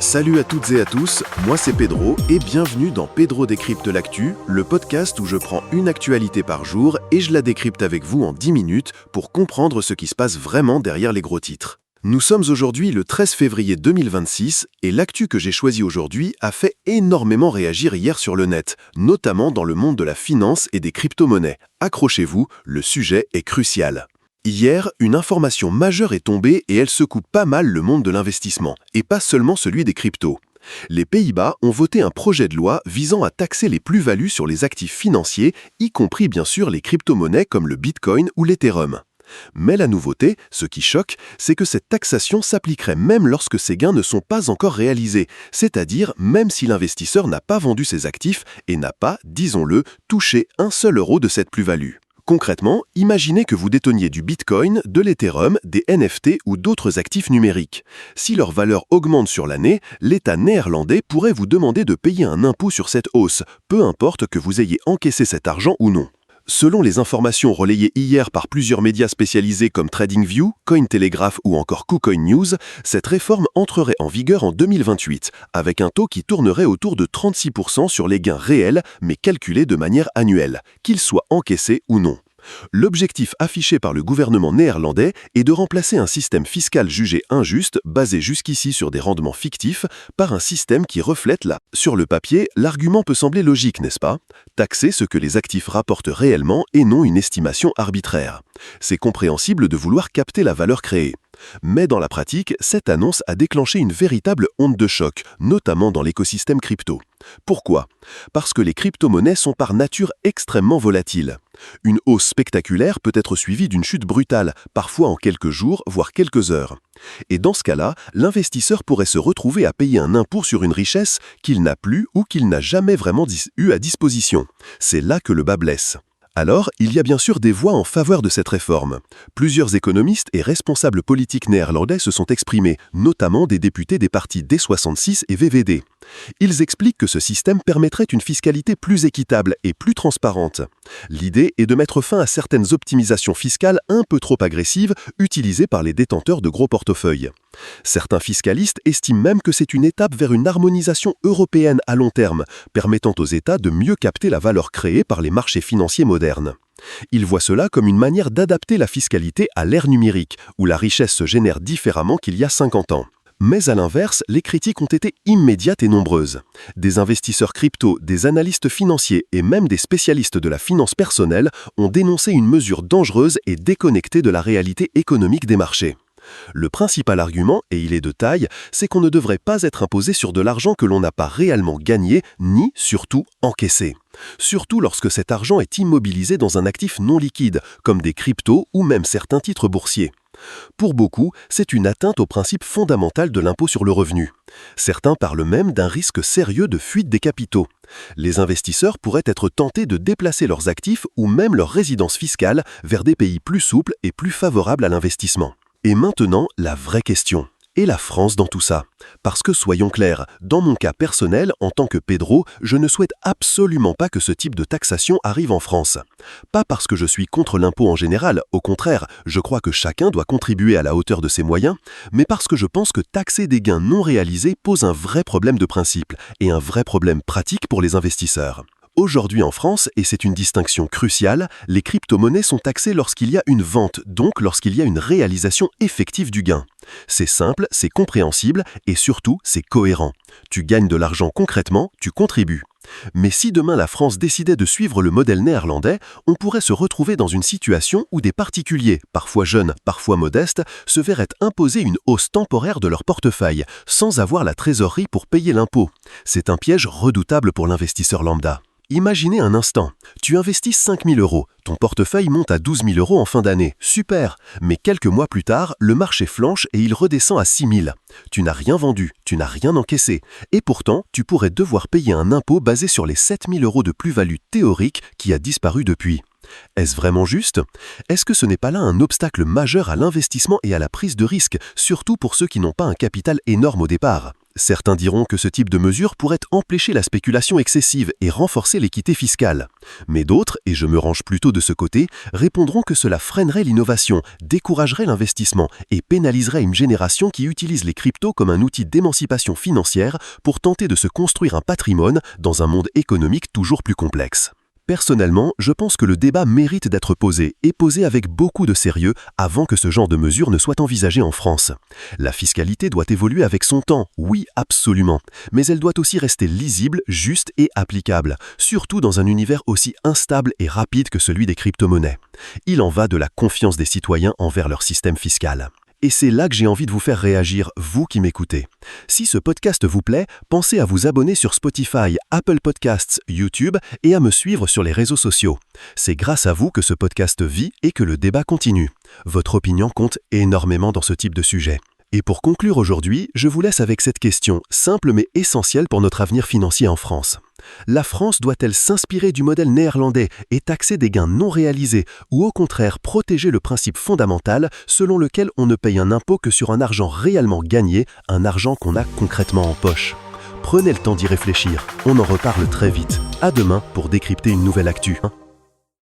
Salut à toutes et à tous, moi c'est Pedro et bienvenue dans Pedro décrypte l'actu, le podcast où je prends une actualité par jour et je la décrypte avec vous en 10 minutes pour comprendre ce qui se passe vraiment derrière les gros titres. Nous sommes aujourd'hui le 13 février 2026 et l'actu que j'ai choisi aujourd'hui a fait énormément réagir hier sur le net, notamment dans le monde de la finance et des crypto-monnaies. Accrochez-vous, le sujet est crucial. Hier, une information majeure est tombée et elle secoue pas mal le monde de l'investissement, et pas seulement celui des cryptos. Les Pays-Bas ont voté un projet de loi visant à taxer les plus-values sur les actifs financiers, y compris bien sûr les crypto-monnaies comme le Bitcoin ou l'Ethereum. Mais la nouveauté, ce qui choque, c'est que cette taxation s'appliquerait même lorsque ces gains ne sont pas encore réalisés, c'est-à-dire même si l'investisseur n'a pas vendu ses actifs et n'a pas, disons-le, touché un seul euro de cette plus-value. Concrètement, imaginez que vous déteniez du Bitcoin, de l'Ethereum, des NFT ou d'autres actifs numériques. Si leur valeur augmente sur l'année, l'État néerlandais pourrait vous demander de payer un impôt sur cette hausse, peu importe que vous ayez encaissé cet argent ou non. Selon les informations relayées hier par plusieurs médias spécialisés comme TradingView, Cointelegraph ou encore KuCoin News, cette réforme entrerait en vigueur en 2028, avec un taux qui tournerait autour de 36% sur les gains réels, mais calculés de manière annuelle, qu'ils soient encaissés ou non. L'objectif affiché par le gouvernement néerlandais est de remplacer un système fiscal jugé injuste, basé jusqu'ici sur des rendements fictifs, par un système qui reflète là. Sur le papier, l'argument peut sembler logique, n'est-ce pas? Taxer ce que les actifs rapportent réellement et non une estimation arbitraire. C'est compréhensible de vouloir capter la valeur créée. Mais dans la pratique, cette annonce a déclenché une véritable onde de choc, notamment dans l'écosystème crypto. Pourquoi? Parce que les crypto-monnaies sont par nature extrêmement volatiles. Une hausse spectaculaire peut être suivie d'une chute brutale, parfois en quelques jours, voire quelques heures. Et dans ce cas-là, l'investisseur pourrait se retrouver à payer un impôt sur une richesse qu'il n'a plus ou qu'il n'a jamais vraiment eu à disposition. C'est là que le bât blesse. Alors, il y a bien sûr des voix en faveur de cette réforme. Plusieurs économistes et responsables politiques néerlandais se sont exprimés, notamment des députés des partis D66 et VVD. Ils expliquent que ce système permettrait une fiscalité plus équitable et plus transparente. L'idée est de mettre fin à certaines optimisations fiscales un peu trop agressives utilisées par les détenteurs de gros portefeuilles. Certains fiscalistes estiment même que c'est une étape vers une harmonisation européenne à long terme, permettant aux États de mieux capter la valeur créée par les marchés financiers modernes. Ils voient cela comme une manière d'adapter la fiscalité à l'ère numérique, où la richesse se génère différemment qu'il y a 50 ans. Mais à l'inverse, les critiques ont été immédiates et nombreuses. Des investisseurs crypto, des analystes financiers et même des spécialistes de la finance personnelle ont dénoncé une mesure dangereuse et déconnectée de la réalité économique des marchés. Le principal argument, et il est de taille, c'est qu'on ne devrait pas être imposé sur de l'argent que l'on n'a pas réellement gagné, ni, surtout, encaissé. Surtout lorsque cet argent est immobilisé dans un actif non liquide, comme des cryptos ou même certains titres boursiers. Pour beaucoup, c'est une atteinte au principe fondamental de l'impôt sur le revenu. Certains parlent même d'un risque sérieux de fuite des capitaux. Les investisseurs pourraient être tentés de déplacer leurs actifs ou même leur résidence fiscale vers des pays plus souples et plus favorables à l'investissement. Et maintenant, la vraie question. Et la France dans tout ça? Parce que soyons clairs, dans mon cas personnel, en tant que Pedro, je ne souhaite absolument pas que ce type de taxation arrive en France. Pas parce que je suis contre l'impôt en général, au contraire, je crois que chacun doit contribuer à la hauteur de ses moyens, mais parce que je pense que taxer des gains non réalisés pose un vrai problème de principe et un vrai problème pratique pour les investisseurs. Aujourd'hui en France, et c'est une distinction cruciale, les crypto-monnaies sont taxées lorsqu'il y a une vente, donc lorsqu'il y a une réalisation effective du gain. C'est simple, c'est compréhensible et surtout c'est cohérent. Tu gagnes de l'argent concrètement, tu contribues. Mais si demain la France décidait de suivre le modèle néerlandais, on pourrait se retrouver dans une situation où des particuliers, parfois jeunes, parfois modestes, se verraient imposer une hausse temporaire de leur portefeuille, sans avoir la trésorerie pour payer l'impôt. C'est un piège redoutable pour l'investisseur lambda. Imaginez un instant, tu investis 5 000 €, ton portefeuille monte à 12 000 € en fin d'année, super, mais quelques mois plus tard, le marché flanche et il redescend à 6 000. Tu n'as rien vendu, tu n'as rien encaissé, et pourtant, tu pourrais devoir payer un impôt basé sur les 7 000 € de plus-value théorique qui a disparu depuis. Est-ce vraiment juste? Est-ce que ce n'est pas là un obstacle majeur à l'investissement et à la prise de risque, surtout pour ceux qui n'ont pas un capital énorme au départ? Certains diront que ce type de mesure pourrait empêcher la spéculation excessive et renforcer l'équité fiscale. Mais d'autres, et je me range plutôt de ce côté, répondront que cela freinerait l'innovation, découragerait l'investissement et pénaliserait une génération qui utilise les cryptos comme un outil d'émancipation financière pour tenter de se construire un patrimoine dans un monde économique toujours plus complexe. Personnellement, je pense que le débat mérite d'être posé, et posé avec beaucoup de sérieux avant que ce genre de mesure ne soit envisagé en France. La fiscalité doit évoluer avec son temps, oui, absolument, mais elle doit aussi rester lisible, juste et applicable, surtout dans un univers aussi instable et rapide que celui des crypto-monnaies. Il en va de la confiance des citoyens envers leur système fiscal. Et c'est là que j'ai envie de vous faire réagir, vous qui m'écoutez. Si ce podcast vous plaît, pensez à vous abonner sur Spotify, Apple Podcasts, YouTube et à me suivre sur les réseaux sociaux. C'est grâce à vous que ce podcast vit et que le débat continue. Votre opinion compte énormément dans ce type de sujet. Et pour conclure aujourd'hui, je vous laisse avec cette question, simple mais essentielle pour notre avenir financier en France. La France doit-elle s'inspirer du modèle néerlandais et taxer des gains non réalisés ou au contraire protéger le principe fondamental selon lequel on ne paye un impôt que sur un argent réellement gagné, un argent qu'on a concrètement en poche? Prenez le temps d'y réfléchir, on en reparle très vite. À demain pour décrypter une nouvelle actu.